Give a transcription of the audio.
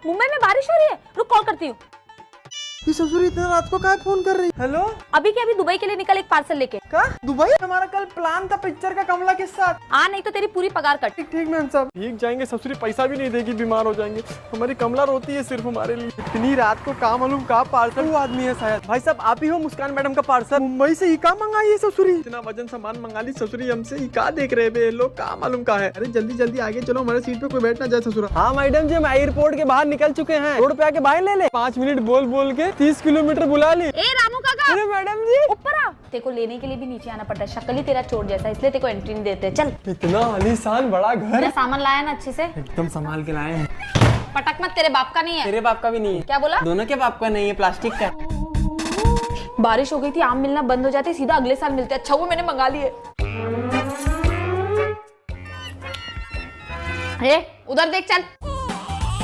मुंबई में बारिश हो रही है, रुक कॉल करती हूँ। ये ससुर इतना रात को काहे फोन कर रही? हेलो, अभी के अभी दुबई के लिए निकल एक पार्सल लेके। का दुबई? हमारा कल प्लान था पिक्चर का कमला के साथ। नहीं तो तेरी पूरी पगार कट। ठीक ठीक मैम साहब। भीग जाएंगे, ससुरी पैसा भी नहीं देगी, बीमार हो जाएंगे। हमारी कमला रोती है सिर्फ हमारे लिए। इतनी रात को काम मालूम का पार्सल वो आदमी है शायद। भाई साहब आप ही हो मुस्कान मैडम का पार्सल? मुंबई से ही का मंगाई है ससुरी? इतना वजन सामान मंगा ली ससुरी हमसे, ही का देख रहे बे लोग, का मालूम का है। अरे जल्दी जल्दी आगे चलो, हमारे सीट पे कोई बैठ ना जाए ससुरा। हाँ मैडम जी, हम एयरपोर्ट के बाहर निकल चुके हैं। रोड पे आके बाहर ले ले। 5 मिनट बोल बोल के 30 किलोमीटर बुला ली। ए रामू काका, अरे मैडम जी ऊपर आ। तेरे को लेने के लिए भी नीचे आना पड़ता है, शक्ल ही तेरा चोर जैसा, इसलिए तेरे को एंट्री नहीं देते। चल, इतना आलीशान बड़ा घर, तेरा सामान लाया ना अच्छे से? एकदम संभाल के लाए हैं। पटक मत, तेरे बाप का नहीं है। तेरे बाप का भी नहीं है। क्या बोला? दोनों के बाप का नहीं है, प्लास्टिक का। बारिश हो गई थी, आम मिलना बंद हो जाते, सीधा अगले साल मिलते। अच्छा वो मैंने मंगा लिए। उधर देख, चल।